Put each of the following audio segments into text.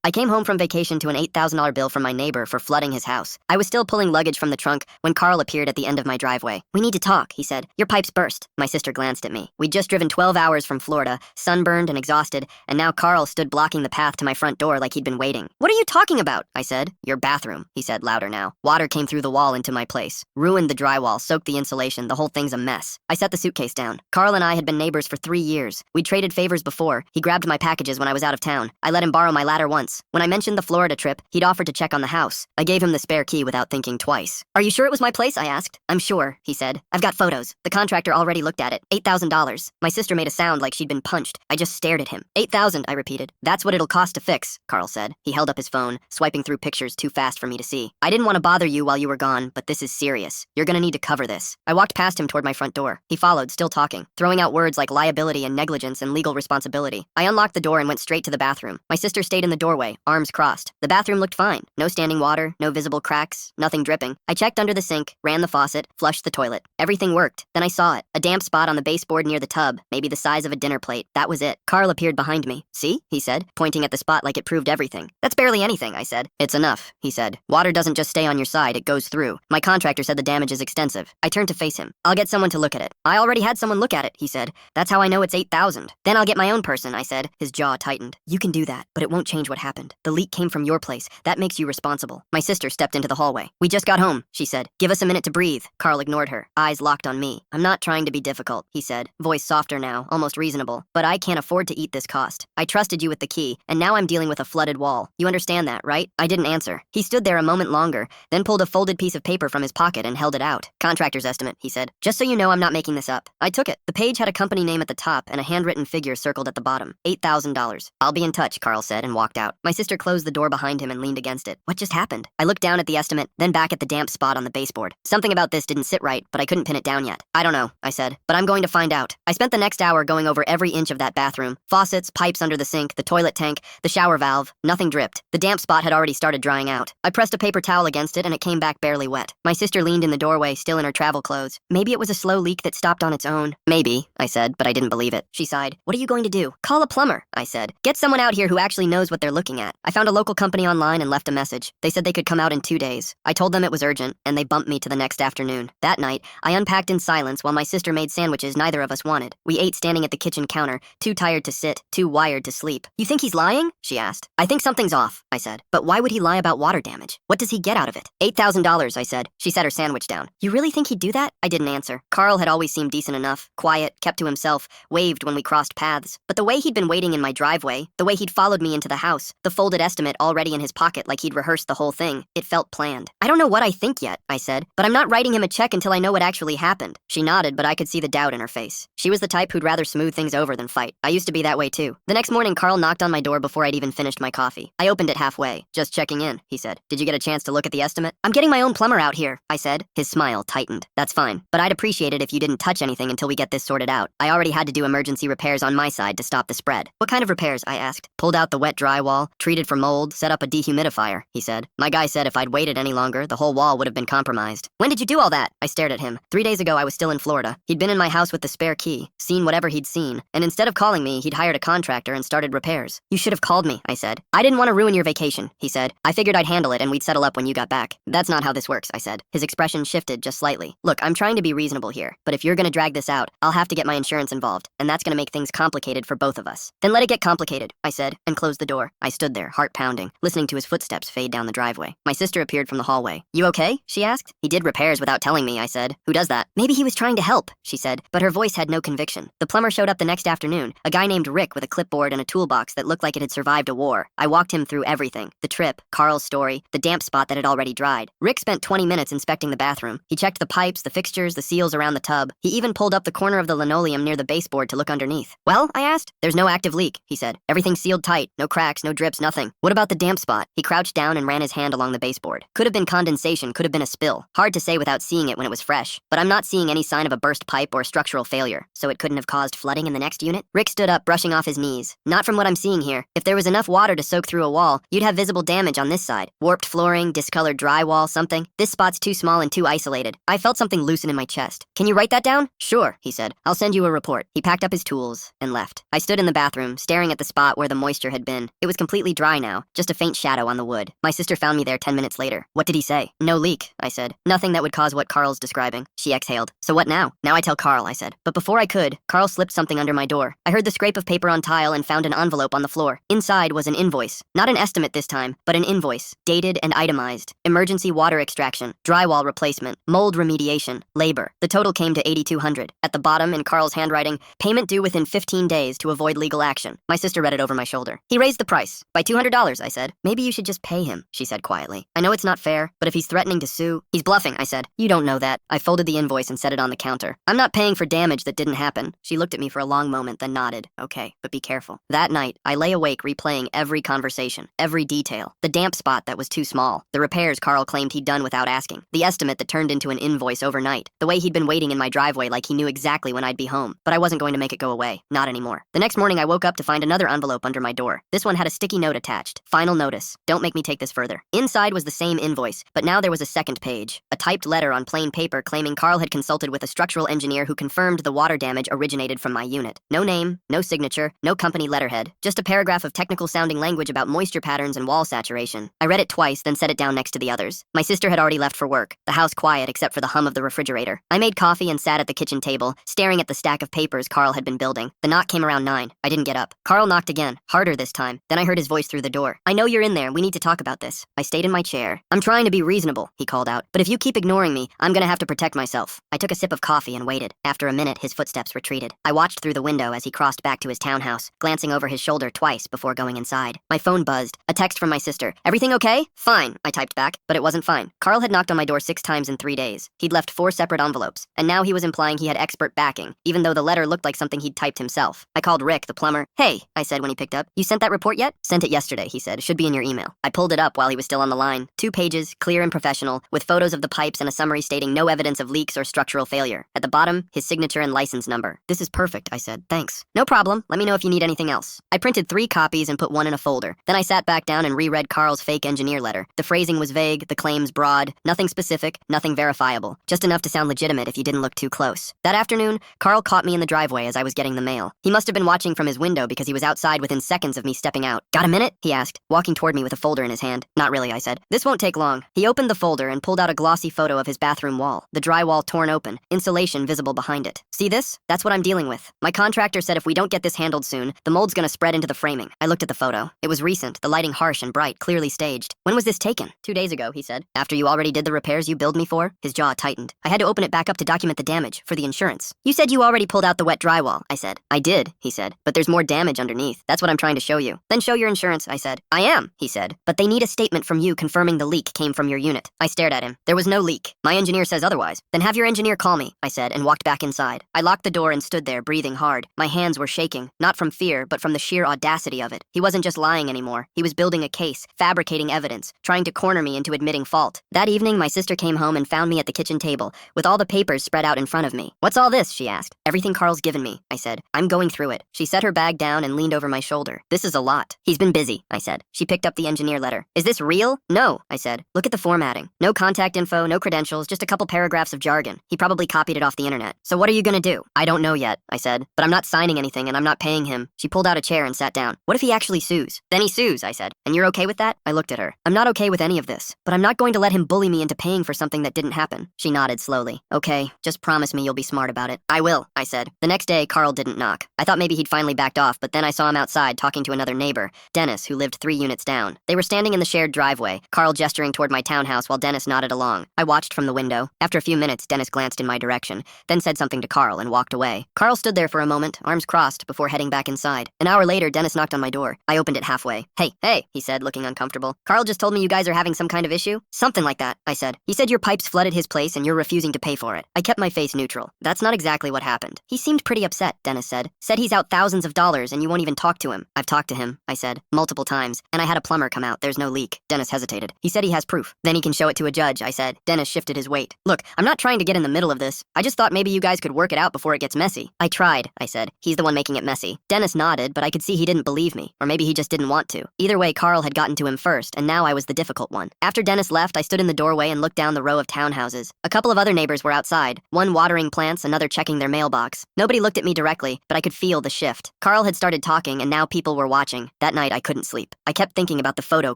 I came home from vacation to an $8,000 bill from my neighbor for flooding his house. I was still pulling luggage from the trunk when Carl appeared at the end of my driveway. "We need to talk," he said. "Your pipes burst." My sister glanced at me. We'd just driven 12 hours from Florida, sunburned and exhausted, and now Carl stood blocking the path to my front door like he'd been waiting. "What are you talking about?" I said. "Your bathroom," he said, louder now. Water came through the wall into my place. Ruined the drywall, soaked the insulation, the whole thing's a mess. I set the suitcase down. Carl and I had been neighbors for 3 years. We'd traded favors before. He grabbed my packages when I was out of town. I let him borrow my ladder once. When I mentioned the Florida trip, he'd offered to check on the house. I gave him the spare key without thinking twice. "Are you sure it was my place?" I asked. "I'm sure," he said. "I've got photos. The contractor already looked at it. $8,000. My sister made a sound like she'd been punched. I just stared at him. "8,000, I repeated. "That's what it'll cost to fix," Carl said. He held up his phone, swiping through pictures too fast for me to see. "I didn't want to bother you while you were gone, but this is serious. You're gonna need to cover this." I walked past him toward my front door. He followed, still talking, throwing out words like liability and negligence and legal responsibility. I unlocked the door and went straight to the bathroom. My sister stayed in the doorway, arms crossed. The bathroom looked fine. No standing water, no visible cracks, nothing dripping. I checked under the sink, ran the faucet, flushed the toilet. Everything worked. Then I saw it. A damp spot on the baseboard near the tub, maybe the size of a dinner plate. That was it. Carl appeared behind me. "See?" he said, pointing at the spot like it proved everything. "That's barely anything," I said. "It's enough," he said. "Water doesn't just stay on your side, it goes through. My contractor said the damage is extensive." I turned to face him. "I'll get someone to look at it." "I already had someone look at it," he said. "That's how I know it's 8,000. "Then I'll get my own person," I said. His jaw tightened. "You can do that, but it won't change what happened. The leak came from your place. That makes you responsible." My sister stepped into the hallway. "We just got home," she said. "Give us a minute to breathe." Carl ignored her, eyes locked on me. "I'm not trying to be difficult," he said, voice softer now, almost reasonable. "But I can't afford to eat this cost. I trusted you with the key, and now I'm dealing with a flooded wall. You understand that, right?" I didn't answer. He stood there a moment longer, then pulled a folded piece of paper from his pocket and held it out. "Contractor's estimate," he said. "Just so you know, I'm not making this up." I took it. The page had a company name at the top and a handwritten figure circled at the bottom. $8,000. "I'll be in touch," Carl said and walked out. My sister closed the door behind him and leaned against it. What just happened? I looked down at the estimate, then back at the damp spot on the baseboard. Something about this didn't sit right, but I couldn't pin it down yet. "I don't know," I said, "but I'm going to find out." I spent the next hour going over every inch of that bathroom. Faucets, pipes under the sink, the toilet tank, the shower valve. Nothing dripped. The damp spot had already started drying out. I pressed a paper towel against it and it came back barely wet. My sister leaned in the doorway, still in her travel clothes. "Maybe it was a slow leak that stopped on its own." "Maybe," I said, but I didn't believe it. She sighed. "What are you going to do?" "Call a plumber," I said. "Get someone out here who actually knows what they're looking at." I found a local company online and left a message. They said they could come out in 2 days. I told them it was urgent, and they bumped me to the next afternoon. That night, I unpacked in silence while my sister made sandwiches neither of us wanted. We ate standing at the kitchen counter, too tired to sit, too wired to sleep. "You think he's lying?" she asked. "I think something's off," I said. "But why would he lie about water damage? What does he get out of it?" $8,000, I said. She set her sandwich down. "You really think he'd do that?" I didn't answer. Carl had always seemed decent enough, quiet, kept to himself, waved when we crossed paths. But the way he'd been waiting in my driveway, the way he'd followed me into the house, the folded estimate already in his pocket like he'd rehearsed the whole thing, it felt planned. "I don't know what I think yet," I said, "but I'm not writing him a check until I know what actually happened." She nodded, but I could see the doubt in her face. She was the type who'd rather smooth things over than fight. I used to be that way too. The next morning, Carl knocked on my door before I'd even finished my coffee. I opened it halfway. "Just checking in," he said. "Did you get a chance to look at the estimate?" "I'm getting my own plumber out here," I said. His smile tightened. "That's fine, but I'd appreciate it if you didn't touch anything until we get this sorted out. I already had to do emergency repairs on my side to stop the spread." "What kind of repairs?" I asked. "Pulled out the wet drywall, treated for mold, set up a dehumidifier," he said. "My guy said if I'd waited any longer, the whole wall would have been compromised." "When did you do all that?" I stared at him. 3 days ago, I was still in Florida. He'd been in my house with the spare key, seen whatever he'd seen, and instead of calling me, he'd hired a contractor and started repairs. "You should have called me," I said. "I didn't want to ruin your vacation," he said. "I figured I'd handle it and we'd settle up when you got back." "That's not how this works," I said. His expression shifted just slightly. "Look, I'm trying to be reasonable here, but if you're gonna drag this out, I'll have to get my insurance involved, and that's gonna make things complicated for both of us." "Then let it get complicated," I said, and closed the door. I stood there, heart pounding, listening to his footsteps fade down the driveway. My sister appeared from the hallway. "You okay?" she asked. "He did repairs without telling me," I said. "Who does that?" "Maybe he was trying to help," she said, but her voice had no conviction. The plumber showed up the next afternoon, a guy named Rick with a clipboard and a toolbox that looked like it had survived a war. I walked him through everything. The trip, Carl's story, the damp spot that had already dried. Rick spent 20 minutes inspecting the bathroom. He checked the pipes, the fixtures, the seals around the tub. He even pulled up the corner of the linoleum near the baseboard to look underneath. "Well?" I asked. "There's no active leak," he said. "Everything's sealed tight. No cracks, no drips, nothing." "What about the damp spot?" He crouched down and ran his hand along the baseboard. Could have been condensation, could have been a spill. Hard to say without seeing it when it was fresh. But I'm not seeing any sign of a burst pipe or structural failure, so it couldn't have caused flooding in the next unit? Rick stood up, brushing off his knees. "Not from what I'm seeing here. If there was enough water to soak through a wall, you'd have visible damage on this side. Warped flooring, discolored drywall, something. This spot's too small and too isolated." I felt something loosen in my chest. "Can you write that down?" "Sure," he said. "I'll send you a report." He packed up his tools and left. I stood in the bathroom, staring at the spot where the moisture had been. It was completely completely dry now, just a faint shadow on the wood. My sister found me there 10 minutes later. What did he say? No leak, I said. Nothing that would cause what Carl's describing. She exhaled. So what now? Now I tell Carl, I said. But before I could, Carl slipped something under my door. I heard the scrape of paper on tile and found an envelope on the floor. Inside was an invoice. Not an estimate this time, but an invoice. Dated and itemized. Emergency water extraction, drywall replacement, mold remediation, labor. The total came to $8,200. At the bottom, in Carl's handwriting, payment due within 15 days to avoid legal action. My sister read it over my shoulder. He raised the price. By $200, I said. Maybe you should just pay him, she said quietly. I know it's not fair, but if he's threatening to sue, he's bluffing, I said. You don't know that. I folded the invoice and set it on the counter. I'm not paying for damage that didn't happen. She looked at me for a long moment, then nodded. Okay, but be careful. That night, I lay awake replaying every conversation, every detail. The damp spot that was too small. The repairs Carl claimed he'd done without asking. The estimate that turned into an invoice overnight. The way he'd been waiting in my driveway like he knew exactly when I'd be home. But I wasn't going to make it go away. Not anymore. The next morning, I woke up to find another envelope under my door. This one had a sticky note attached. Final notice. Don't make me take this further. Inside was the same invoice, but now there was a second page. A typed letter on plain paper claiming Carl had consulted with a structural engineer who confirmed the water damage originated from my unit. No name, no signature, no company letterhead. Just a paragraph of technical-sounding language about moisture patterns and wall saturation. I read it twice, then set it down next to the others. My sister had already left for work. The house quiet except for the hum of the refrigerator. I made coffee and sat at the kitchen table, staring at the stack of papers Carl had been building. The knock came around 9. I didn't get up. Carl knocked again, harder this time. Then I heard his voice through the door. I know you're in there. We need to talk about this. I stayed in my chair. I'm trying to be reasonable, he called out. But if you keep ignoring me, I'm gonna have to protect myself. I took a sip of coffee and waited. After a minute, his footsteps retreated. I watched through the window as he crossed back to his townhouse, glancing over his shoulder twice before going inside. My phone buzzed. A text from my sister. Everything okay? Fine, I typed back. But it wasn't fine. Carl had knocked on my door 6 times in 3 days. He'd left 4 separate envelopes, and now he was implying he had expert backing, even though the letter looked like something he'd typed himself. I called Rick, the plumber. Hey, I said when he picked up. You sent that report yet? Sent it yesterday, he said. Should be in your email. I pulled it up while he was still on the line. 2 pages, clear and professional, with photos of the pipes and a summary stating no evidence of leaks or structural failure. At the bottom, his signature and license number. This is perfect, I said. Thanks. No problem. Let me know if you need anything else. I printed 3 copies and put one in a folder. Then I sat back down and reread Carl's fake engineer letter. The phrasing was vague, the claims broad, nothing specific, nothing verifiable. Just enough to sound legitimate if you didn't look too close. That afternoon, Carl caught me in the driveway as I was getting the mail. He must have been watching from his window because he was outside within seconds of me stepping out. Got a minute? He asked, walking toward me with a folder in his hand. Not really, I said. This won't take long. He opened the folder and pulled out a glossy photo of his bathroom wall. The drywall torn open, insulation visible behind it. See this? That's what I'm dealing with. My contractor said if we don't get this handled soon, the mold's gonna spread into the framing. I looked at the photo. It was recent, the lighting harsh and bright, clearly staged. When was this taken? 2 days ago, he said. After you already did the repairs you billed me for? His jaw tightened. I had to open it back up to document the damage, for the insurance. You said you already pulled out the wet drywall, I said. I did, he said, but there's more damage underneath. That's what I'm trying to show you. Then show your insurance, I said. I am, he said, but they need a statement from you confirming the leak came from your unit. I stared at him. There was no leak. My engineer says otherwise. Then have your engineer call me, I said, and walked back inside. I locked the door and stood there, breathing hard. My hands were shaking, not from fear, but from the sheer audacity of it. He wasn't just lying anymore. He was building a case, fabricating evidence, trying to corner me into admitting fault. That evening, my sister came home and found me at the kitchen table, with all the papers spread out in front of me. What's all this? She asked. Everything Carl's given me, I said. I'm going through it. She set her bag down and leaned over my shoulder. This is a lot. He's been busy, I said. She picked up the engineer letter. Is this real? No, I said. Look at the formatting. No contact info, no credentials, just a couple paragraphs of jargon. He probably copied it off the internet. So what are you gonna do? I don't know yet, I said. But I'm not signing anything and I'm not paying him. She pulled out a chair and sat down. What if he actually sues? Then he sues, I said. And you're okay with that? I looked at her. I'm not okay with any of this, but I'm not going to let him bully me into paying for something that didn't happen. She nodded slowly. Okay, just promise me you'll be smart about it. I will, I said. The next day, Carl didn't knock. I thought maybe he'd finally backed off, but then I saw him outside talking to another neighbor, Dennis, who lived 3 units down. They were standing in the shared driveway, Carl gesturing toward my townhouse while Dennis nodded along. I watched from the window. After a few minutes, Dennis glanced in my direction, then said something to Carl and walked away. Carl stood there for a moment, arms crossed, before heading back inside. An hour later, Dennis knocked on my door. I opened it halfway. Hey, he said, looking uncomfortable. Carl just told me you guys are having some kind of issue? Something like that, I said. He said your pipes flooded his place and you're refusing to pay for it. I kept my face neutral. That's not exactly what happened. He seemed pretty upset, Dennis said. Said he's out thousands of dollars and you won't even talk to him. I've talked to him, I said, multiple times, and I had a plumber come out. There's no leak. Dennis hesitated. He said he has proof. Then he can show it to a judge, I said. Dennis shifted his weight. Look, I'm not trying to get in the middle of this. I just thought maybe you guys could work it out before it gets messy. I tried, I said. He's the one making it messy. Dennis nodded, but I could see he didn't believe me, or maybe he just didn't want to. Either way, Carl had gotten to him first, and now I was the difficult one. After Dennis left, I stood in the doorway and looked down the row of townhouses. A couple of other neighbors were outside, one watering plants, another checking their mailbox. Nobody looked at me directly, but I could feel the shift. Carl had started talking, and now people were watching. That night, night, I couldn't sleep. I kept thinking about the photo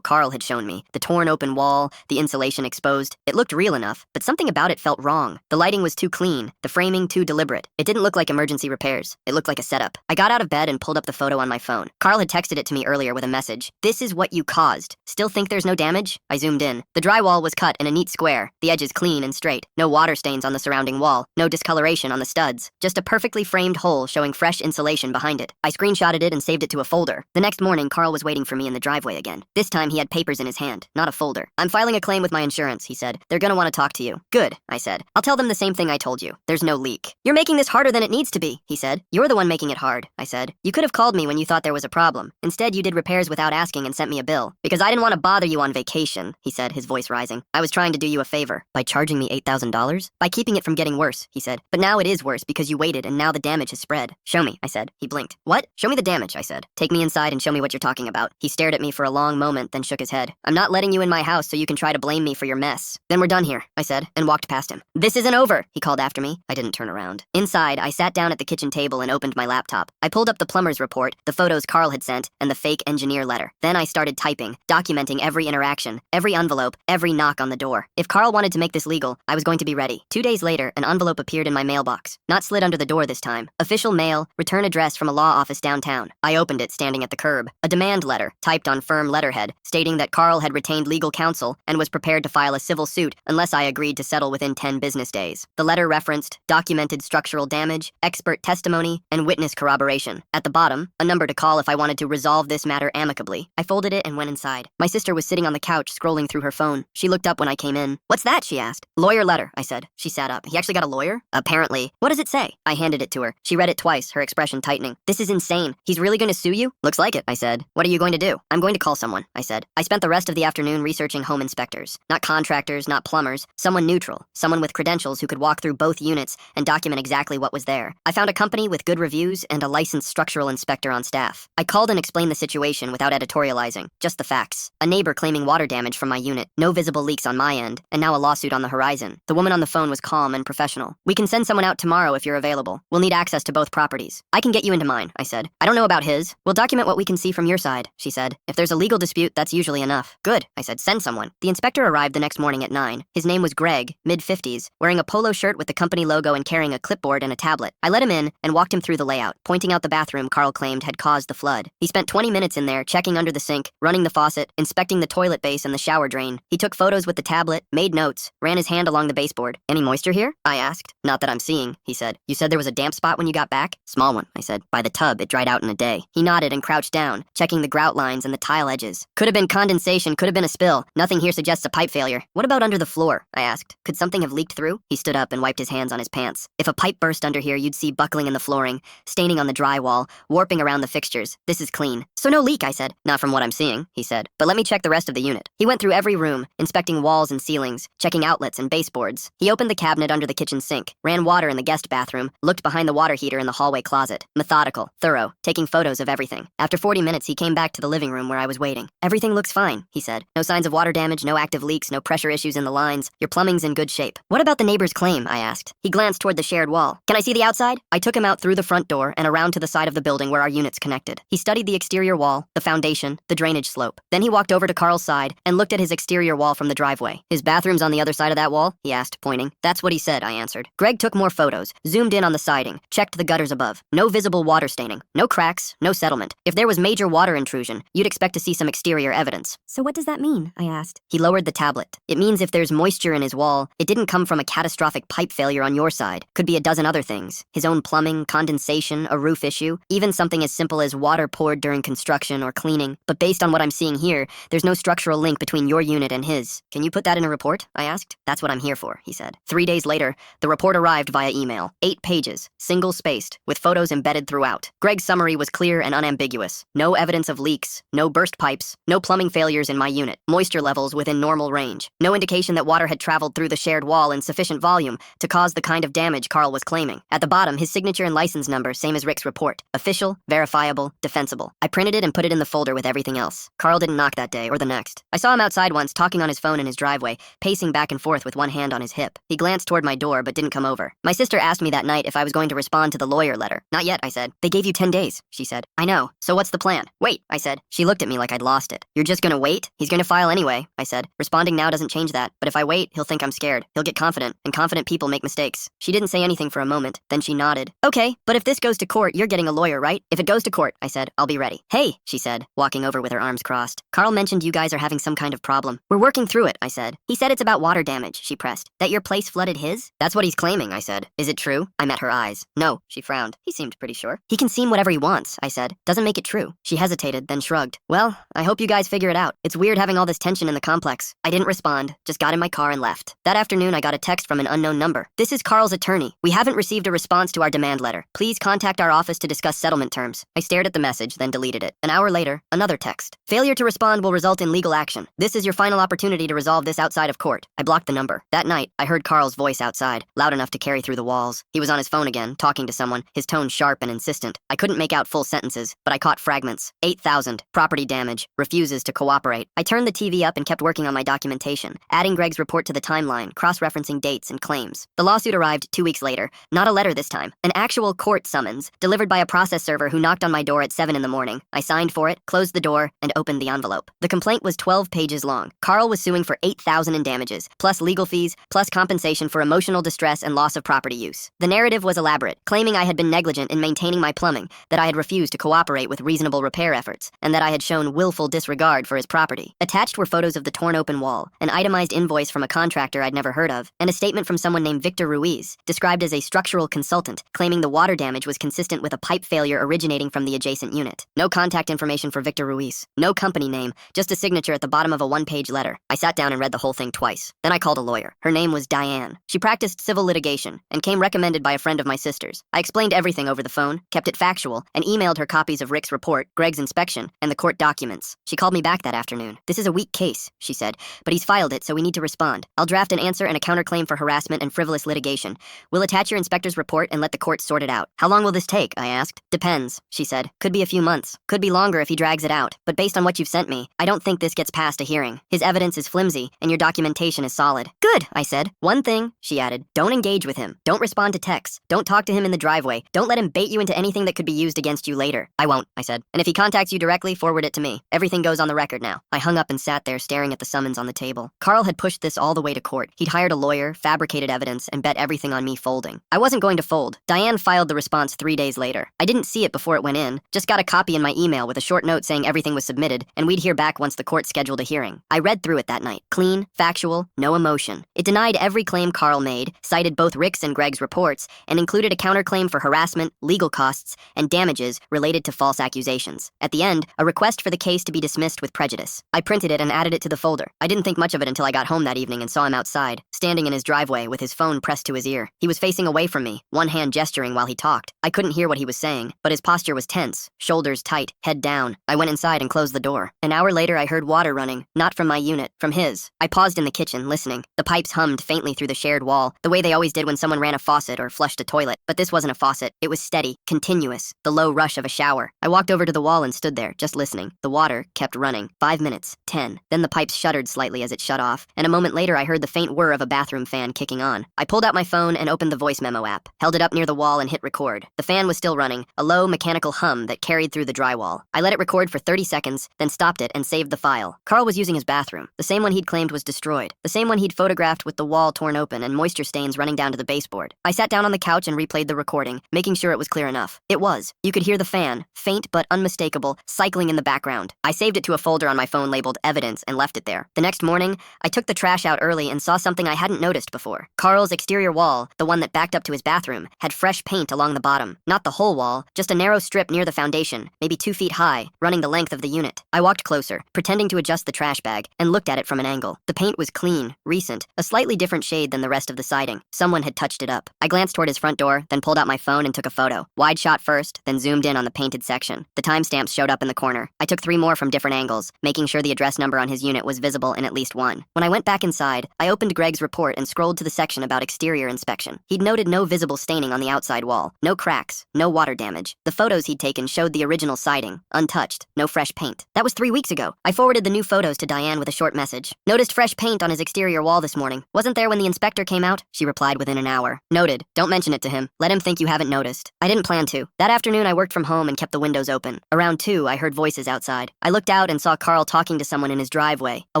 Carl had shown me, the torn open wall, the insulation exposed. It looked real enough, but something about it felt wrong. The lighting was too clean, the framing too deliberate. It didn't look like emergency repairs. It looked like a setup. I got out of bed and pulled up the photo on my phone. Carl had texted it to me earlier with a message. "This is what you caused. Still think there's no damage?" I zoomed in. The drywall was cut in a neat square, the edges clean and straight. No water stains on the surrounding wall, no discoloration on the studs. Just a perfectly framed hole showing fresh insulation behind it. I screenshotted it and saved it to a folder. The next morning, Carl was waiting for me in the driveway again. This time, he had papers in his hand, not a folder. "I'm filing a claim with my insurance," he said. "They're gonna want to talk to you." "Good," I said. "I'll tell them the same thing I told you. There's no leak." "You're making this harder than it needs to be," he said. "You're the one making it hard," I said. "You could have called me when you thought there was a problem. Instead, you did repairs without asking and sent me a bill. Because I didn't want to bother you on vacation," he said, his voice rising. "I was trying to do you a favor." "By charging me $8,000? "By keeping it from getting worse," he said. "But now it is worse because you waited and now the damage has spread." "Show me," I said. He blinked. "What?" "Show me the damage," I said. "Take me inside and show me what you're talking about." He stared at me for a long moment, then shook his head. "I'm not letting you in my house so you can try to blame me for your mess." "Then we're done here," I said, and walked past him. "This isn't over," he called after me. I didn't turn around. Inside, I sat down at the kitchen table and opened my laptop. I pulled up the plumber's report, the photos Carl had sent, and the fake engineer letter. Then I started typing, documenting every interaction, every envelope, every knock on the door. If Carl wanted to make this legal, I was going to be ready. 2 days later, an envelope appeared in my mailbox. Not slid under the door this time. Official mail, return address from a law office downtown. I opened it standing at the curb. A demand letter, typed on firm letterhead, stating that Carl had retained legal counsel and was prepared to file a civil suit unless I agreed to settle within 10 business days. The letter referenced documented structural damage, expert testimony, and witness corroboration. At the bottom, a number to call if I wanted to resolve this matter amicably. I folded it and went inside. My sister was sitting on the couch scrolling through her phone. She looked up when I came in. "What's that?" she asked. "Lawyer letter," I said. She sat up. "He actually got a lawyer?" "Apparently." "What does it say?" I handed it to her. She read it twice, her expression tightening. "This is insane. He's really going to sue you?" "Looks like it," I said. "What are you going to do?" "I'm going to call someone," I said. I spent the rest of the afternoon researching home inspectors. Not contractors, not plumbers. Someone neutral. Someone with credentials who could walk through both units and document exactly what was there. I found a company with good reviews and a licensed structural inspector on staff. I called and explained the situation without editorializing. Just the facts. A neighbor claiming water damage from my unit, no visible leaks on my end, and now a lawsuit on the horizon. The woman on the phone was calm and professional. "We can send someone out tomorrow if you're available. We'll need access to both properties." "I can get you into mine," I said. "I don't know about his. We'll document what we can see from your side," she said. "If there's a legal dispute, that's usually enough." "Good," I said. "Send someone." The inspector arrived the next morning at 9. His name was Greg, mid-50s, wearing a polo shirt with the company logo and carrying a clipboard and a tablet. I let him in and walked him through the layout, pointing out the bathroom Carl claimed had caused the flood. He spent 20 minutes in there, checking under the sink, running the faucet, inspecting the toilet base and the shower drain. He took photos with the tablet, made notes, ran his hand along the baseboard. "Any moisture here?" I asked. "Not that I'm seeing," he said. "You said there was a damp spot when you got back?" "Small one," I said. "By the tub, it dried out in a day." He nodded and crouched down, checking the grout lines and the tile edges. "Could have been condensation, could have been a spill. Nothing here suggests a pipe failure." "What about under the floor?" I asked. "Could something have leaked through?" He stood up and wiped his hands on his pants. "If a pipe burst under here, you'd see buckling in the flooring, staining on the drywall, warping around the fixtures. This is clean." "So no leak," I said. "Not from what I'm seeing," he said. "But let me check the rest of the unit." He went through every room, inspecting walls and ceilings, checking outlets and baseboards. He opened the cabinet under the kitchen sink, ran water in the guest bathroom, looked behind the water heater in the hallway closet. Methodical, thorough, taking photos of everything. After 40 minutes, he came back to the living room where I was waiting. "Everything looks fine," he said. "No signs of water damage, no active leaks, no pressure issues in the lines. Your plumbing's in good shape." "What about the neighbor's claim?" I asked. He glanced toward the shared wall. "Can I see the outside?" I took him out through the front door and around to the side of the building where our units connected. He studied the exterior wall, the foundation, the drainage slope. Then he walked over to Carl's side and looked at his exterior wall from the driveway. "His bathroom's on the other side of that wall?" he asked, pointing. "That's what he said," I answered. Greg took more photos, zoomed in on the siding, checked the gutters above. No visible water staining, no cracks, no settlement. If there was major water intrusion, you'd expect to see some exterior evidence. "So what does that mean?" I asked. He lowered the tablet. "It means if there's moisture in his wall, it didn't come from a catastrophic pipe failure on your side. Could be a dozen other things. His own plumbing, condensation, a roof issue, even something as simple as water poured during construction or cleaning. But based on what I'm seeing here, there's no structural link between your unit and his. Can you put that in a report?" I asked. "That's what I'm here for," he said. 3 days later, the report arrived via email. 8 pages, single-spaced, with photos embedded throughout. Greg's summary was clear and unambiguous. No evidence of leaks, no burst pipes, no plumbing failures in my unit, moisture levels within normal range. No indication that water had traveled through the shared wall in sufficient volume to cause the kind of damage Carl was claiming. At the bottom, his signature and license number, same as Rick's report. Official, verifiable, defensible. I printed it and put it in the folder with everything else. Carl didn't knock that day or the next. I saw him outside once, talking on his phone in his driveway, pacing back and forth with one hand on his hip. He glanced toward my door but didn't come over. My sister asked me that night if I was going to respond to the lawyer letter. "Not yet," I said. "They gave you 10 days, she said. "I know. So what's the plan?" Wait, I said. She looked at me like I'd lost it. You're just gonna wait? He's gonna file anyway, I said. Responding now doesn't change that, but if I wait, he'll think I'm scared. He'll get confident, and confident people make mistakes. She didn't say anything for a moment, then she nodded. Okay, but if this goes to court, you're getting a lawyer, right? If it goes to court, I said, I'll be ready. Hey, she said, walking over with her arms crossed. Carl mentioned you guys are having some kind of problem. We're working through it, I said. He said it's about water damage, she pressed. That your place flooded his? That's what he's claiming, I said. Is it true? I met her eyes. No, she frowned. He seemed pretty sure. He can seem whatever he wants, I said. Doesn't make it true. She hesitated, then shrugged. Well, I hope you guys figure it out. It's weird having all this tension in the complex. I didn't respond, just got in my car and left. That afternoon, I got a text from an unknown number. This is Carl's attorney. We haven't received a response to our demand letter. Please contact our office to discuss settlement terms. I stared at the message, then deleted it. An hour later, another text. Failure to respond will result in legal action. This is your final opportunity to resolve this outside of court. I blocked the number. That night, I heard Carl's voice outside, loud enough to carry through the walls. He was on his phone again, talking to someone, his tone sharp and insistent. I couldn't make out full sentences, but I caught fragments. 8,000. Property damage. Refuses to cooperate. I turned the TV up and kept working on my documentation, adding Greg's report to the timeline, cross-referencing dates and claims. The lawsuit arrived 2 weeks later. Not a letter this time. An actual court summons, delivered by a process server who knocked on my door at 7 in the morning. I signed for it, closed the door, and opened the envelope. The complaint was 12 pages long. Carl was suing for 8,000 in damages, plus legal fees, plus compensation for emotional distress and loss of property use. The narrative was elaborate, claiming I had been negligent in maintaining my plumbing, that I had refused to cooperate with reasonable repair efforts, and that I had shown willful disregard for his property. Attached were photos of the torn open wall, an itemized invoice from a contractor I'd never heard of, and a statement from someone named Victor Ruiz, described as a structural consultant, claiming the water damage was consistent with a pipe failure originating from the adjacent unit. No contact information for Victor Ruiz. No company name, just a signature at the bottom of a one-page letter. I sat down and read the whole thing twice. Then I called a lawyer. Her name was Diane. She practiced civil litigation and came recommended by a friend of my sister's. I explained everything over the phone, kept it factual, and emailed her copies of Rick's report, Greg's inspection, and the court documents. She called me back that afternoon. This is a weak case, she said, but he's filed it, so we need to respond. I'll draft an answer and a counterclaim for harassment and frivolous litigation. We'll attach your inspector's report and let the court sort it out. How long will this take? I asked. Depends, she said. Could be a few months. Could be longer if he drags it out. But based on what you've sent me, I don't think this gets past a hearing. His evidence is flimsy, and your documentation is solid. Good, I said. One thing, she added. Don't engage with him. Don't respond to texts. Don't talk to him in the driveway. Don't let him bait you into anything that could be used against you later. I won't, I said. And if he contacts you directly, forward it to me. Everything goes on the record now. I hung up and sat there staring at the summons on the table. Carl had pushed this all the way to court. He'd hired a lawyer, fabricated evidence, and bet everything on me folding. I wasn't going to fold. Diane filed the response 3 days later. I didn't see it before it went in, just got a copy in my email with a short note saying everything was submitted, and we'd hear back once the court scheduled a hearing. I read through it that night. Clean, factual, no emotion. It denied every claim Carl made, cited both Rick's and Greg's reports, and included a counterclaim for harassment, legal costs, and damages related to false accusations. At the end, a request for the case to be dismissed with prejudice. I printed it and added it to the folder. I didn't think much of it until I got home that evening and saw him outside, standing in his driveway with his phone pressed to his ear. He was facing away from me, one hand gesturing while he talked. I couldn't hear what he was saying, but his posture was tense, shoulders tight, head down. I went inside and closed the door. An hour later, I heard water running, not from my unit, from his. I paused in the kitchen, listening. The pipes hummed faintly through the shared wall, the way they always did when someone ran a faucet or flushed a toilet. But this wasn't a faucet. It was steady, continuous, the low rush of a shower. I walked over to the wall and stood there, just listening. The water kept running. 5 minutes, 10. Then the pipes shuddered slightly as it shut off, and a moment later I heard the faint whir of a bathroom fan kicking on. I pulled out my phone and opened the voice memo app, held it up near the wall and hit record. The fan was still running, a low mechanical hum that carried through the drywall. I let it record for 30 seconds, then stopped it and saved the file. Carl was using his bathroom, the same one he'd claimed was destroyed, the same one he'd photographed with the wall torn open and moisture stains running down to the baseboard. I sat down on the couch and replayed the recording, making sure it was clear enough. It was. You could hear the fan, faint but unmistakable, cycling in the background. I saved it to a folder on my phone labeled Evidence and left it there. The next morning, I took the trash out early and saw something I hadn't noticed before. Carl's exterior wall, the one that backed up to his bathroom, had fresh paint along the bottom. Not the whole wall, just a narrow strip near the foundation, maybe 2 feet high, running the length of the unit. I walked closer, pretending to adjust the trash bag, and looked at it from an angle. The paint was clean, recent, a slightly different shade than the rest of the siding. Someone had touched it up. I glanced toward his front door, then pulled out my phone and took a photo. Wide shot first, then zoomed in on the painted section. The timestamps showed up in the corner. I took 3 more from different angles, making sure the address number on his unit was visible in at least one. When I went back inside, I opened Greg's report and scrolled to the section about exterior inspection. He'd noted no visible staining on the outside wall, no cracks, no water damage. The photos he'd taken showed the original siding, untouched, no fresh paint. That was 3 weeks ago. I forwarded the new photos to Diane with a short message. Noticed fresh paint on his exterior wall this morning. Wasn't there when the inspector came out? She replied within an hour. Noted. Don't mention it to him. Let him think you haven't noticed. I didn't plan to. That afternoon, I worked from home and kept the windows open. Around around 2, I heard voices outside. I looked out and saw Carl talking to someone in his driveway, a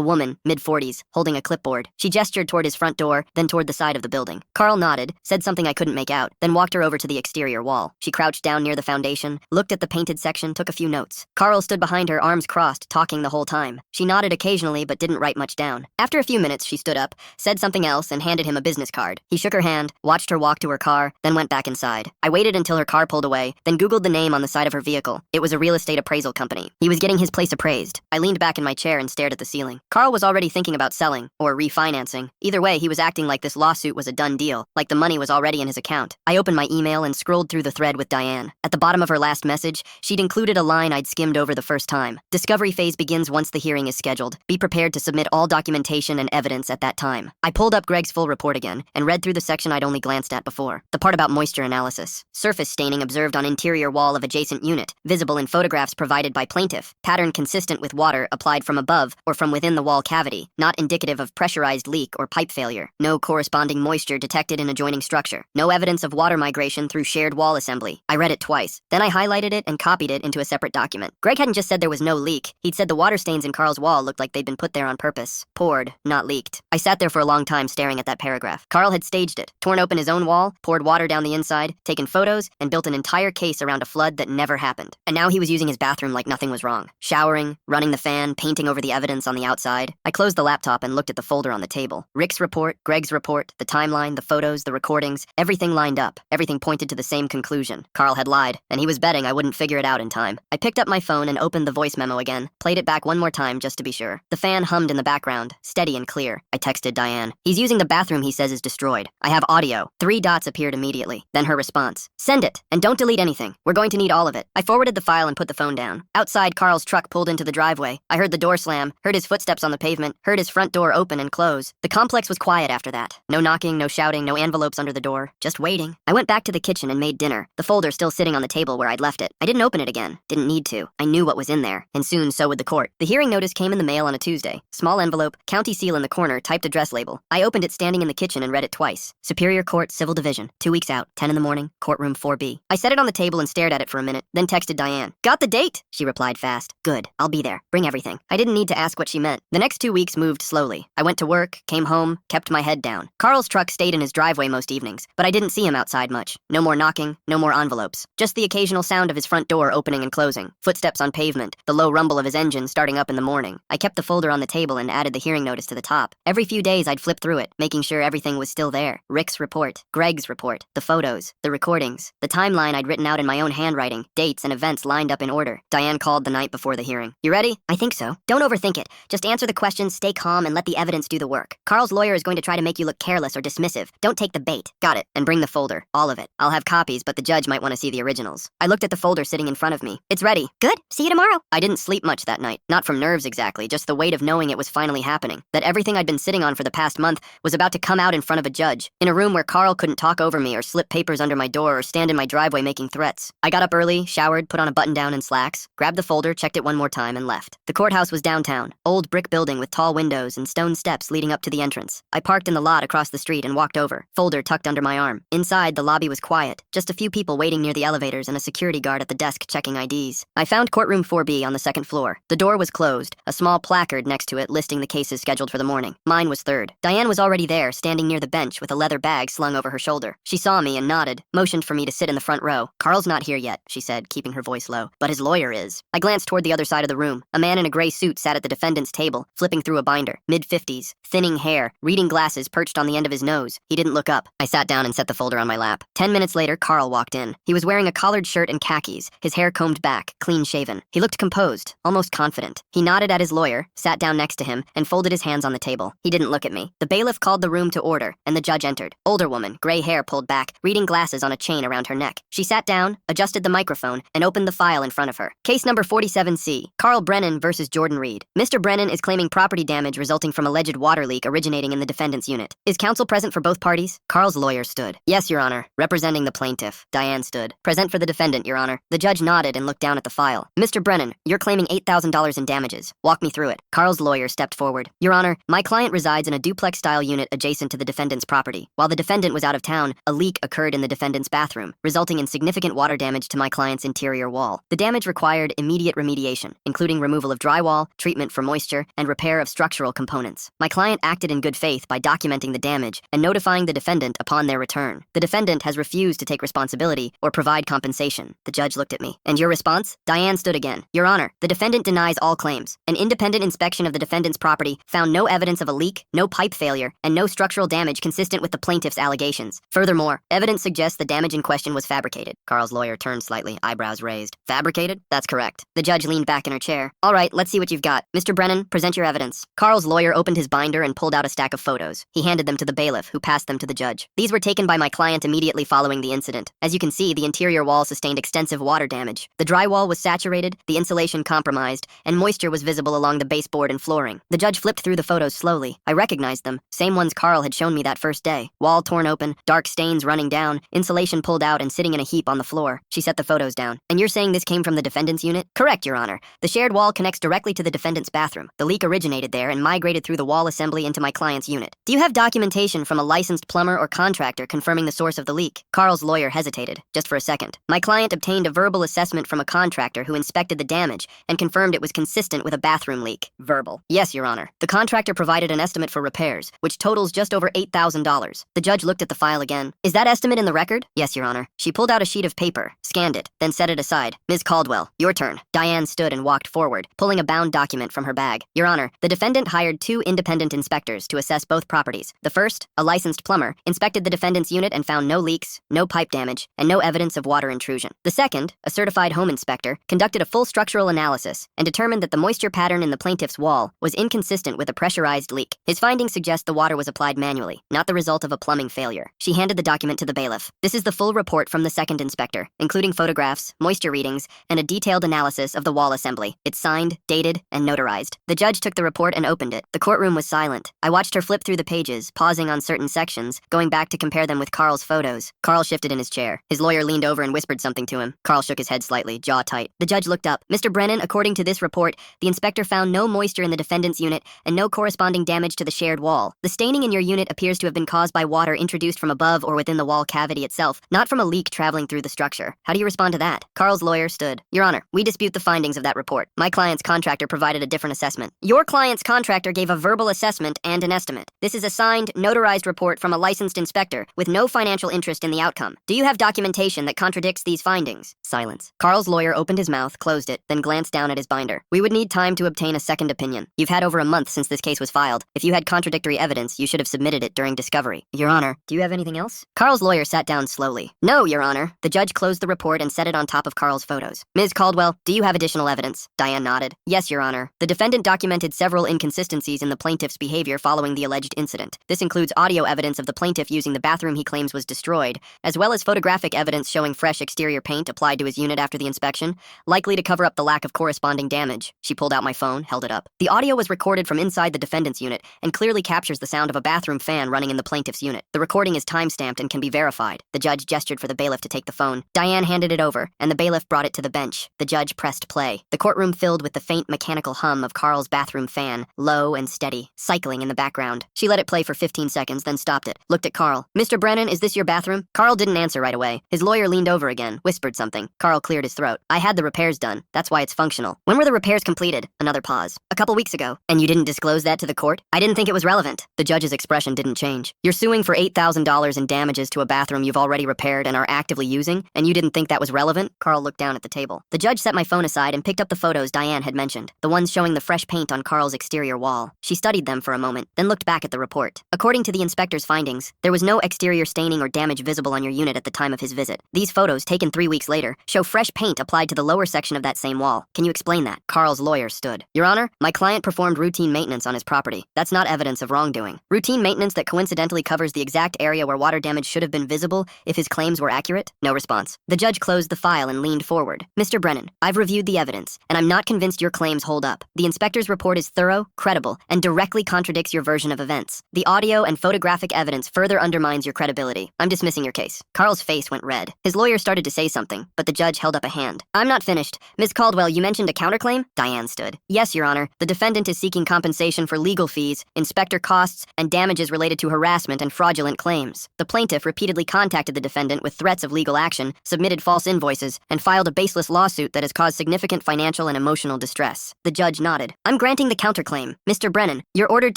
woman, mid-40s, holding a clipboard. She gestured toward his front door, then toward the side of the building. Carl nodded, said something I couldn't make out, then walked her over to the exterior wall. She crouched down near the foundation, looked at the painted section, took a few notes. Carl stood behind her, arms crossed, talking the whole time. She nodded occasionally but didn't write much down. After a few minutes, she stood up, said something else, and handed him a business card. He shook her hand, watched her walk to her car, then went back inside. I waited until her car pulled away, then Googled the name on the side of her vehicle. It was a real estate appraisal company. He was getting his place appraised. I leaned back in my chair and stared at the ceiling. Carl was already thinking about selling, or refinancing. Either way, he was acting like this lawsuit was a done deal, like the money was already in his account. I opened my email and scrolled through the thread with Diane. At the bottom of her last message, she'd included a line I'd skimmed over the first time. Discovery phase begins once the hearing is scheduled. Be prepared to submit all documentation and evidence at that time. I pulled up Greg's full report again and read through the section I'd only glanced at before. The part about moisture analysis. Surface staining observed on interior wall of adjacent unit, visible in photographs provided by plaintiff. Pattern consistent with water applied from above or from within the wall cavity, not indicative of pressurized leak or pipe failure. No corresponding moisture detected in adjoining structure. No evidence of water migration through shared wall assembly. I read it twice. Then I highlighted it and copied it into a separate document. Greg hadn't just said there was no leak. He'd said the water stains in Carl's wall looked like they'd been put there on purpose. Poured, not leaked. I sat there for a long time staring at that paragraph. Carl had staged it, torn open his own wall, poured water down the inside, taken photos, and built an entire case around a flood that never happened. And now he was using his bathroom like nothing was wrong. Showering, running the fan, painting over the evidence on the outside. I closed the laptop and looked at the folder on the table. Rick's report, Greg's report, the timeline, the photos, the recordings, everything lined up. Everything pointed to the same conclusion. Carl had lied, and he was betting I wouldn't figure it out in time. I picked up my phone and opened the voice memo again, played it back one more time just to be sure. The fan hummed in the background, steady and clear. I texted Diane. He's using the bathroom he says is destroyed. I have audio. 3 dots appeared immediately. Then her response. Send it, and don't delete anything. We're going to need all of it. I forwarded the file and put the phone down. Outside, Carl's truck pulled into the driveway. I heard the door slam, heard his footsteps on the pavement, heard his front door open and close. The complex was quiet after that. No knocking, no shouting, no envelopes under the door. Just waiting. I went back to the kitchen and made dinner, the folder still sitting on the table where I'd left it. I didn't open it again. Didn't need to. I knew what was in there, and soon so would the court. The hearing notice came in the mail on a Tuesday. Small envelope, county seal in the corner, typed address label. I opened it standing in the kitchen and read it twice. Superior Court, Civil Division. 2 weeks out, 10 in the morning, courtroom 4B. I set it on the table and stared at it for a minute, then texted Diane. Got the date? She replied fast. Good. I'll be there. Bring everything. I didn't need to ask what she meant. The next 2 weeks moved slowly. I went to work, came home, kept my head down. Carl's truck stayed in his driveway most evenings, but I didn't see him outside much. No more knocking, no more envelopes. Just the occasional sound of his front door opening and closing, footsteps on pavement, the low rumble of his engine starting up in the morning. I kept the folder on the table and added the hearing notice to the top. Every few days I'd flip through it, making sure everything was still there. Rick's report, Greg's report, the photos, the recordings, the timeline I'd written out in my own handwriting, dates and events lined up in order. Diane called the night before the hearing. You ready? I think so. Don't overthink it. Just answer the questions, stay calm, and let the evidence do the work. Carl's lawyer is going to try to make you look careless or dismissive. Don't take the bait. Got it. And bring the folder. All of it. I'll have copies, but the judge might want to see the originals. I looked at the folder sitting in front of me. It's ready. Good. See you tomorrow. I didn't sleep much that night. Not from nerves exactly, just the weight of knowing it was finally happening. That everything I'd been sitting on for the past month was about to come out in front of a judge. In a room where Carl couldn't talk over me or slip papers under my door or stand in my driveway making threats. I got up early, showered, put on a button-down and slacks, grabbed the folder, checked it one more time, and left. The courthouse was downtown. Old brick building with tall windows and stone steps leading up to the entrance. I parked in the lot across the street and walked over, folder tucked under my arm. Inside, the lobby was quiet. Just a few people waiting near the elevators and a security guard at the desk checking IDs. I found courtroom 4B on the second floor. The door was closed, a small placard next to it listing the cases scheduled for the morning. Mine was third. Diane was already there, standing near the bench with a leather bag slung over her shoulder. She saw me and nodded, motioned for me to sit in the front row. Carl's not here yet, she said, keeping her voice low, but his lawyer is. I glanced toward the other side of the room. A man in a gray suit sat at the defendant's table, flipping through a binder. Mid-50s, thinning hair, reading glasses perched on the end of his nose. He didn't look up. I sat down and set the folder on my lap. 10 minutes later, Carl walked in. He was wearing a collared shirt and khakis, his hair combed back, clean-shaven. He looked composed, almost confident. He nodded at his lawyer, sat down next to him, and folded his hands on the table. He didn't look at me. The bailiff called the room to order, and the judge entered. Older woman, gray hair pulled back, reading glasses on a chain around her neck. She sat down, adjusted the microphone, and opened the file in front of her. Case number 47C, Carl Brennan versus Jordan Reed. Mr. Brennan is claiming property damage resulting from alleged water leak originating in the defendant's unit. Is counsel present for both parties? Carl's lawyer stood. Yes, Your Honor. Representing the plaintiff. Diane stood. Present for the defendant, Your Honor. The judge nodded and looked down at the file. Mr. Brennan, you're claiming $8,000 in damages. Walk me through it. Carl's lawyer stepped forward. Your Honor, my client resides in a duplex-style unit adjacent to the defendant's property. While the defendant was out of town, a leak occurred in the defendant's bathroom, resulting in significant water damage to my client's interior wall. The damage required immediate remediation, including removal of drywall, treatment for moisture, and repair of structural components. My client acted in good faith by documenting the damage and notifying the defendant upon their return. The defendant has refused to take responsibility or provide compensation. The judge looked at me. And your response? Diane stood again. Your Honor, the defendant denies all claims. An independent inspection of the defendant's property found no evidence of a leak, no pipe failure, and no structural damage consistent with the plaintiff's allegations. Furthermore, evidence suggests the damage in question was fabricated. Carl's lawyer turned slightly, eyebrows raised. Fabricated? That's correct. The judge leaned back in her chair. All right, let's see what you've got. Mr. Brennan, present your evidence. Carl's lawyer opened his binder and pulled out a stack of photos. He handed them to the bailiff, who passed them to the judge. These were taken by my client immediately following the incident. As you can see, the interior wall sustained extensive water damage. The drywall was saturated, the insulation compromised, and moisture was visible along the baseboard and flooring. The judge flipped through the photos slowly. I recognized them. Same ones Carl had shown me that first day. Wall torn open, dark stains running down, insulation pulled out and sitting in a heap on the floor. She set the photos down. And you're saying this came from the defendant's unit? Correct, Your Honor. The shared wall connects directly to the defendant's bathroom. The leak originated there and migrated through the wall assembly into my client's unit. Do you have documentation from a licensed plumber or contractor confirming the source of the leak? Carl's lawyer hesitated, just for a second. My client obtained a verbal assessment from a contractor who inspected the damage and confirmed it was consistent with a bathroom leak. Verbal. Yes, Your Honor. The contractor provided an estimate for repairs, which totals just over $8,000. The judge looked at the file again. Is that estimate in the record? Yes, Your Honor. She pulled out a sheet of paper, scanned it, then set it aside. Ms. Caldwell, your turn. Diane stood and walked forward, pulling a bound document from her bag. Your Honor, the defendant hired 2 independent inspectors to assess both properties. The first, a licensed plumber, inspected the defendant's unit and found no leaks, no pipe damage, and no evidence of water intrusion. The second, a certified home inspector, conducted a full structural analysis and determined that the moisture pattern in the plaintiff's wall was inconsistent with a pressurized leak. His findings suggest the water was applied manually, not the result of a plumbing failure. She handed the document to the bailiff. This is the full report from the second inspector, including photographs, moisture readings, and a detailed analysis of the wall assembly. It's signed, dated, and notarized. The judge took the report and opened it. The courtroom was silent. I watched her flip through the pages, pausing on certain sections, going back to compare them with Carl's photos. Carl shifted in his chair. His lawyer leaned over and whispered something to him. Carl shook his head slightly, jaw tight. The judge looked up. Mr. Brennan, according to this report, the inspector found no moisture in the defendant's unit and no corresponding damage to the shared wall. The staining in your unit appears to have been caused by water introduced from above or within the wall cavity itself, not from a leak traveling through the structure. How do you respond to that? Carl's lawyer stood. Your Honor, we dispute the findings of that report. My client's contractor provided a different assessment. Your client's contractor gave a verbal assessment and an estimate. This is a signed, notarized report from a licensed inspector with no financial interest in the outcome. Do you have documentation that contradicts these findings? Silence. Carl's lawyer opened his mouth, closed it, then glanced down at his binder. We would need time to obtain a second opinion. You've had over a month since this case was filed. If you had contradictory evidence, you should have submitted it during discovery. Your Honor, do you have anything else? Carl's lawyer sat down slowly. No, Your Honor. The judge closed the report and set it on top of Carl's photos. Ms. Caldwell, do you have additional evidence? Diane nodded. Yes, Your Honor. The defendant documented several inconsistencies in the plaintiff's behavior following the alleged incident. This includes audio evidence of the plaintiff using the bathroom he claims was destroyed, as well as photographic evidence showing fresh exterior paint applied to his unit after the inspection, likely to cover up the lack of corresponding damage. She pulled out my phone, held it up. The audio was recorded from inside the defendant's unit and clearly captures the sound of a bathroom fan running in the plaintiff's unit. The recording is time-stamped and can be verified. The judge gestured for the bailiff to take the phone. Diane handed it over, and the bailiff brought it to the bench. The judge pressed play. The courtroom filled with the faint mechanical hum of Carl's bathroom fan, low and steady, cycling in the background. She let it play for 15 seconds, then stopped it, looked at Carl. Mr. Brennan, is this your bathroom? Carl didn't answer right away. His lawyer leaned over again, whispered something. Carl cleared his throat. I had the repairs done. That's why it's functional. When were the repairs completed? Another pause. A couple weeks ago. And you didn't disclose that to the court? I didn't think it was relevant. The judge's expression didn't change. You're suing for $8,000 in damages to a bathroom you've already repaired and are actively using, and you didn't think that was relevant? Carl looked down at the table. The judge set my phone aside and picked up the photos Diane had mentioned, the ones showing the fresh paint on Carl's exterior wall. She studied them for a moment, then looked back at the report. According to the inspector's findings, there was no exterior staining or damage visible on your unit at the time of his visit. These photos, taken 3 weeks later, show fresh paint applied to the lower section of that same wall. Can you explain that? Carl's lawyer stood. Your Honor, my client performed routine maintenance on his property. That's not evidence of wrongdoing. Routine maintenance that coincidentally covers the exact area where water damage should have been visible if his claims were accurate? No response. The judge closed the file and leaned forward. Mr. Brennan, I've reviewed the evidence, and I'm not convinced your claims hold up. The inspector's report is thorough, credible, and directly contradicts your version of events. The audio and photographic evidence further undermines your credibility. I'm dismissing your case. Carl's face went red. His lawyer started to say something, but the judge held up a hand. I'm not finished. Ms. Caldwell, you mentioned a counterclaim? Diane stood. Yes, Your Honor. The defendant is seeking compensation for legal fees, inspector costs, and damages related to harassment and fraudulent claims. The plaintiff repeatedly contacted the defendant with threats of legal action, submitted false invoices, and filed a baseless baseless lawsuit that has caused significant financial and emotional distress. The judge nodded. I'm granting the counterclaim. Mr. Brennan, you're ordered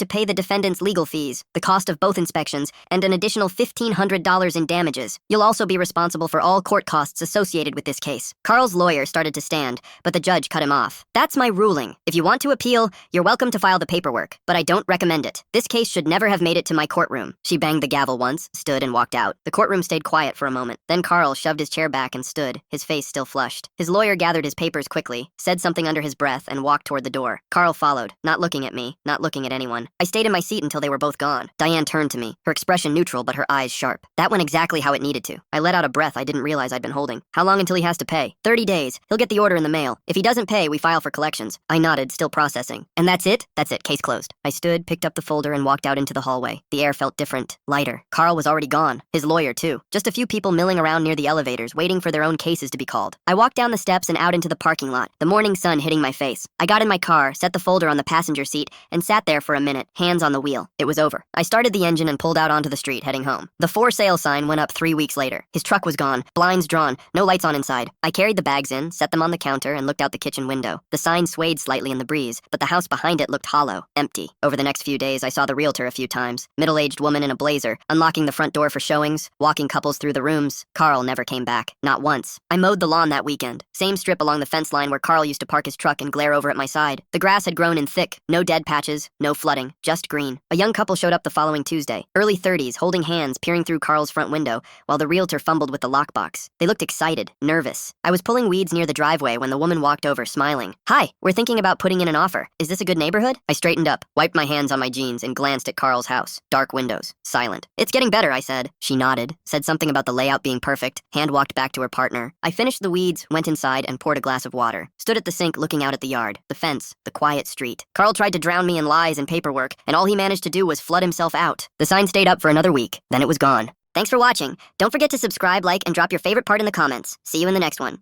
to pay the defendant's legal fees, the cost of both inspections, and an additional $1,500 in damages. You'll also be responsible for all court costs associated with this case. Carl's lawyer started to stand, but the judge cut him off. That's my ruling. If you want to appeal, you're welcome to file the paperwork, but I don't recommend it. This case should never have made it to my courtroom. She banged the gavel once, stood, and walked out. The courtroom stayed quiet for a moment. Then Carl shoved his chair back and stood, his face still flushed. His lawyer gathered his papers quickly, said something under his breath, and walked toward the door. Carl followed, not looking at me, not looking at anyone. I stayed in my seat until they were both gone. Diane turned to me, her expression neutral but her eyes sharp. That went exactly how it needed to. I let out a breath I didn't realize I'd been holding. How long until he has to pay? 30 days. He'll get the order in the mail. If he doesn't pay, we file for collections. I nodded, still processing. And that's it? That's it. Case closed. I stood, picked up the folder, and walked out into the hallway. The air felt different, lighter. Carl was already gone. His lawyer, too. Just a few people milling around near the elevators, waiting for their own cases to be called. I walked down the steps and out into the parking lot, the morning sun hitting my face. I got in my car, set the folder on the passenger seat, and sat there for a minute, hands on the wheel. It was over. I started the engine and pulled out onto the street, heading home. The for sale sign went up 3 weeks later. His truck was gone, blinds drawn, no lights on inside. I carried the bags in, set them on the counter, and looked out the kitchen window. The sign swayed slightly in the breeze, but the house behind it looked hollow, empty. Over the next few days, I saw the realtor a few times. Middle-aged woman in a blazer, unlocking the front door for showings, walking couples through the rooms. Carl never came back. Not once. I mowed the lawn that weekend. Same strip along the fence line where Carl used to park his truck and glare over at my side. The grass had grown in thick, no dead patches, no flooding, just green. A young couple showed up the following Tuesday, early 30s, holding hands, peering through Carl's front window, while the realtor fumbled with the lockbox. They looked excited, nervous. I was pulling weeds near the driveway when the woman walked over, smiling. Hi, we're thinking about putting in an offer. Is this a good neighborhood? I straightened up, wiped my hands on my jeans, and glanced at Carl's house. Dark windows, silent. It's getting better, I said. She nodded, said something about the layout being perfect, hand walked back to her partner. I finished the weeds, went inside, and poured a glass of water. Stood at the sink looking out at the yard, the fence, the quiet street. Carl tried to drown me in lies and paperwork, and all he managed to do was flood himself out. The sign stayed up for another week, then it was gone. Thanks for watching. Don't forget to subscribe, like, and drop your favorite part in the comments. See you in the next one.